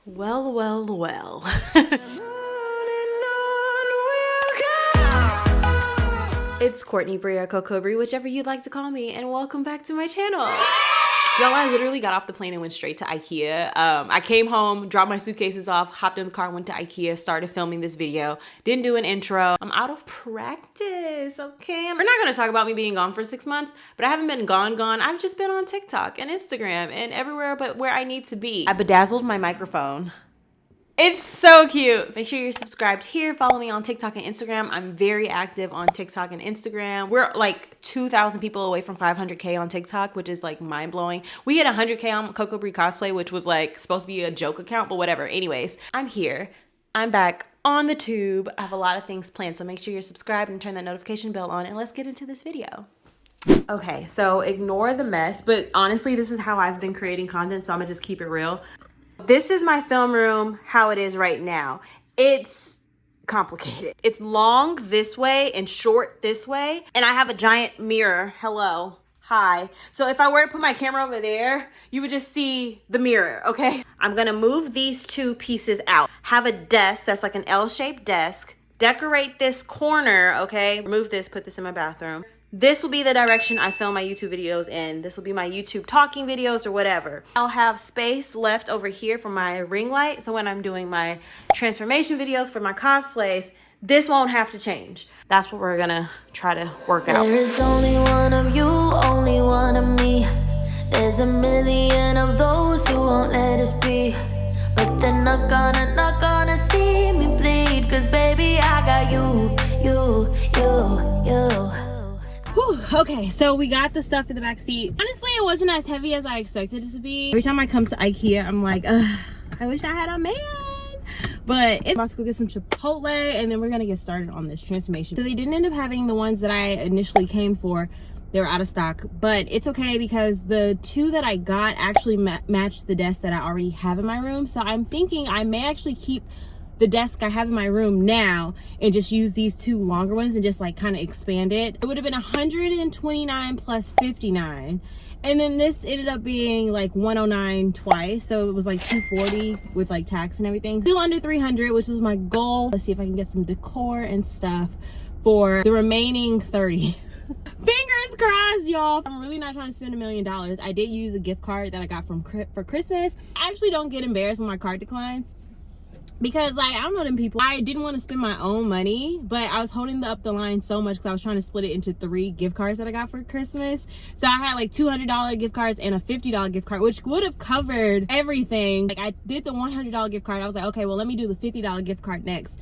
Well, well, well. It's Courtney Bria, Coco Brie, whichever you'd like to call me, and welcome back to my channel. Y'all, I literally got off the plane and went straight to Ikea. I came home, dropped my suitcases off, hopped in the car, went to Ikea, started filming this video. Didn't do an intro. I'm out of practice, okay? We're not gonna talk about me being gone for 6 months, but I haven't been gone. I've just been on TikTok and Instagram and everywhere but where I need to be. I bedazzled my microphone. It's so cute. Make sure you're subscribed here. Follow me on TikTok and Instagram. I'm very active on TikTok and Instagram. We're like 2,000 people away from 500K on TikTok, which is like mind blowing. We hit 100K on Coco Beans Cosplay, which was like supposed to be a joke account, but whatever. Anyways, I'm here. I'm back on the tube. I have a lot of things planned, so make sure you're subscribed and turn that notification bell on, and let's get into this video. Okay, so ignore the mess, but honestly, this is how I've been creating content, so I'm gonna just keep it real. This is my film room, how it is right now. It's complicated. It's long this way and short this way. And I have a giant mirror. Hello. Hi. So if I were to put my camera over there, you would just see the mirror, okay? I'm gonna move these two pieces out. Have a desk that's like an L-shaped desk. Decorate this corner, okay? Remove this, put this in my bathroom. This will be the direction I film my YouTube videos in. This will be my YouTube talking videos or whatever. I'll have space left over here for my ring light. So when I'm doing my transformation videos for my cosplays, this won't have to change. That's what we're gonna try to work out. There is only one of you, only one of me. There's a million of those who won't let us be. But they're not gonna see me bleed. Cause baby, I got you. Whew, okay, so we got the stuff in the back seat. Honestly, it wasn't as heavy as I expected it to be. Every time I come to Ikea, I'm like, ugh, I wish I had a man. But it's about to go get some Chipotle, and then we're gonna get started on this transformation. So they didn't end up having the ones that I initially came for. They were out of stock, but it's okay because the two that I got actually matched the desk that I already have in my room. So I'm thinking I may actually keep the desk I have in my room now and just use these two longer ones and just like kind of expand it. It would have been 129 plus 59. And then this ended up being like 109 twice. So it was like 240 with like tax and everything. Still under 300, which was my goal. Let's see if I can get some decor and stuff for the remaining 30. Fingers crossed, y'all. I'm really not trying to spend $1 million. I did use a gift card that I got for Christmas. I actually don't get embarrassed when my card declines. Because like, I don't know them people. I didn't want to spend my own money, but I was holding up the line so much because I was trying to split it into 3 gift cards that I got for Christmas. So I had like $200 gift cards and a $50 gift card, which would have covered everything. Like I did the $100 gift card. I was like, okay, well, let me do the $50 gift card next.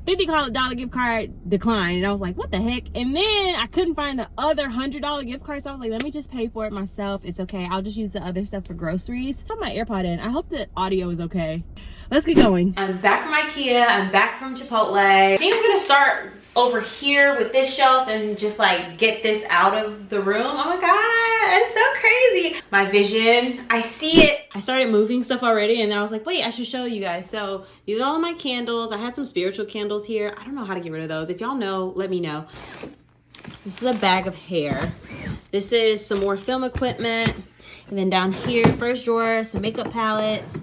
$50 gift card declined, and I was like, what the heck? And then I couldn't find the other $100 gift card, so I was like, let me just pay for it myself. It's okay. I'll just use the other stuff for groceries. I have my AirPod in. I hope the audio is okay. Let's get going. I'm back from Ikea. I'm back from Chipotle. I think I'm gonna start over here with this shelf and just like get this out of the room. Oh my god, it's so crazy. My vision, I see it. I started moving stuff already, and then I was like, wait, I should show you guys. So these are all of my candles. I had some spiritual candles here. I don't know how to get rid of those. If y'all know, let me know. This is a bag of hair. This is some more film equipment. And then down here, first drawer, some makeup palettes.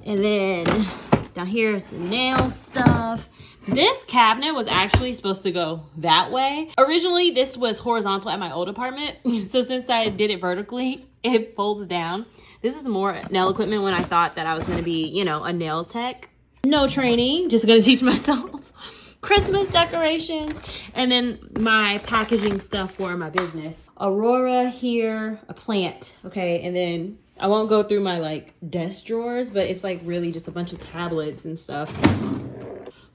And then down here is the nail stuff. This cabinet was actually supposed to go that way. Originally, this was horizontal at my old apartment. So since I did it vertically, it folds down. This is more nail equipment when I thought that I was gonna be, you know, a nail tech. No training, just gonna teach myself. Christmas decorations. And then my packaging stuff for my business. Aurora here, a plant, okay? And then I won't go through my like desk drawers, but it's like really just a bunch of tablets and stuff.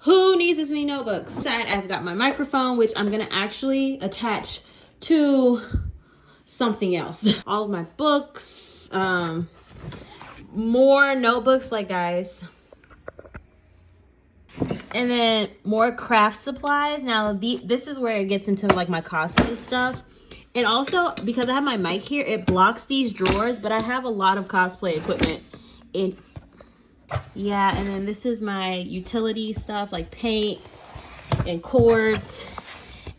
Who needs this many notebooks? Sad, I've got my microphone, which I'm gonna actually attach to something else. All of my books, more notebooks, like guys. And then more craft supplies. Now this is where it gets into like my cosplay stuff. And also, because I have my mic here, it blocks these drawers, but I have a lot of cosplay equipment in. Yeah, and then this is my utility stuff like paint and cords,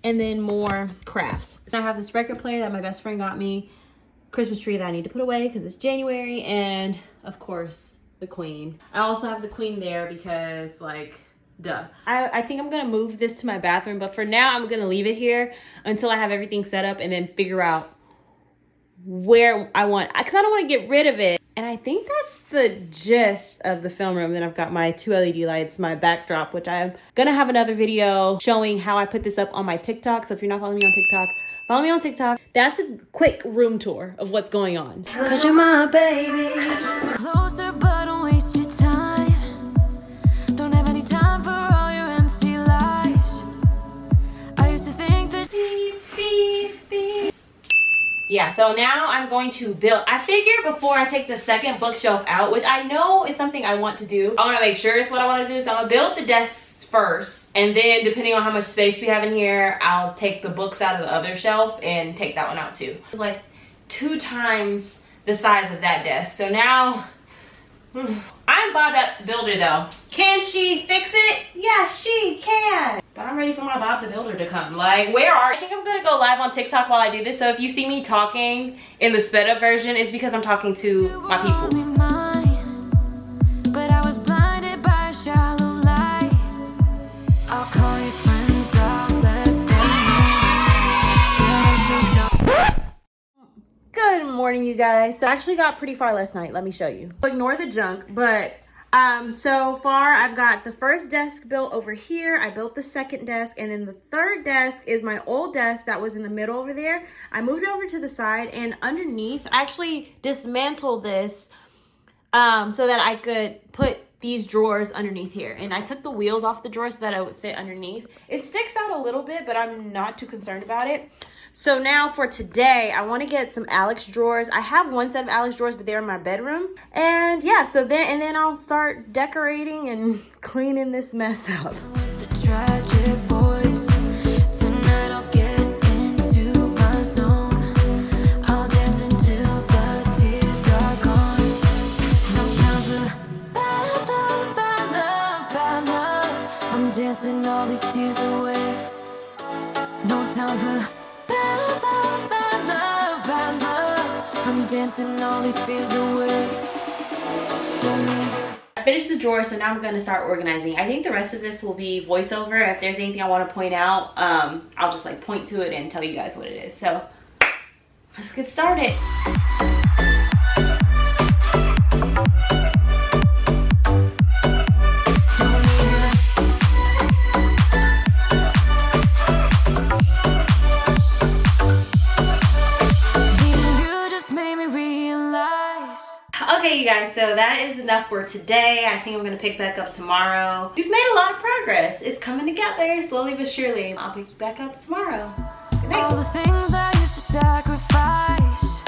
and then more crafts. So I have this record player that my best friend got me, Christmas tree that I need to put away because it's January, and of course the queen. I also have the queen there because, like, duh. I think I'm gonna move this to my bathroom, but for now I'm gonna leave it here until I have everything set up and then figure out where I want, because I don't want to get rid of it. And I think that's the gist of the film room. Then I've got my 2 LED lights, my backdrop, which I'm gonna have another video showing how I put this up on my TikTok. So if you're not following me on TikTok, follow me on TikTok. That's a quick room tour of what's going on. Cause you're my baby. Closer, but don't waste your time. Don't have any time for all your empty lies. I used to think that yeah, so now I'm going to build. I figured before I take the second bookshelf out, which I know it's something I want to do, I want to make sure it's what I want to do. So I'm gonna build the desks first, and then depending on how much space we have in here, I'll take the books out of the other shelf and take that one out too. It's like 2 times the size of that desk. So now I'm Bob the Builder though. Can she fix it? Yeah, she can. But I'm ready for my Bob the Builder to come. Like, where are, I think I'm gonna go live on TikTok while I do this. So if you see me talking in the sped up version, it's because I'm talking to my people. But I was blinded by a shallow light. I'll call your friends, I'll let them know. Good morning, you guys. So I actually got pretty far last night. Let me show you. Ignore the junk, but so far I've got the first desk built over here. I built the second desk, and then the third desk is my old desk that was in the middle over there. I moved it over to the side, and underneath I actually dismantled this so that I could put these drawers underneath here, and I took the wheels off the drawers so that it would fit underneath. It sticks out a little bit, but I'm not too concerned about it. So now for today, I want to get some Alex drawers. I have one set of Alex drawers, but they're in my bedroom. And yeah, so then I'll start decorating and cleaning this mess up. With the tragic boys, tonight I'll get into my zone. I'll dance until the tears are gone. No time for bad love, bad love, bad love. I'm dancing all these tears away. No time for bad love, bad love, bad love. I'm dancing all these fears away. Don't need you. I finished the drawer, so now I'm going to start organizing. I think the rest of this will be voiceover. If there's anything I want to point out, I'll just like point to it and tell you guys what it is. So let's get started. Okay, you guys, so that is enough for today. I think I'm gonna pick back up tomorrow. We've made a lot of progress. It's coming together slowly but surely. I'll pick you back up tomorrow. Good night. All the things I used to sacrifice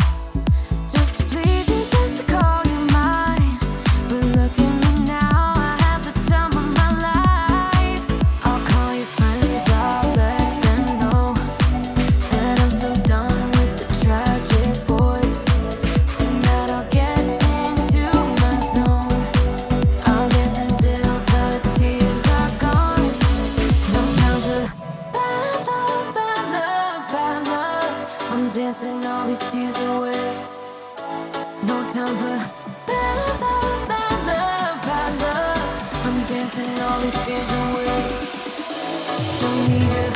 just to please you, just to call you mine. But look at me now, I have the time of my life. I'll call your friends, I'll let them know that I'm so done with the tragic boys. Tonight I'll get into my zone. I'll dance until the tears are gone. No time for bad love, bad love, bad love. I'm dancing all these tears away. No time for bad love, bad love, bad love. I'm dancing all these fears away. Don't need you.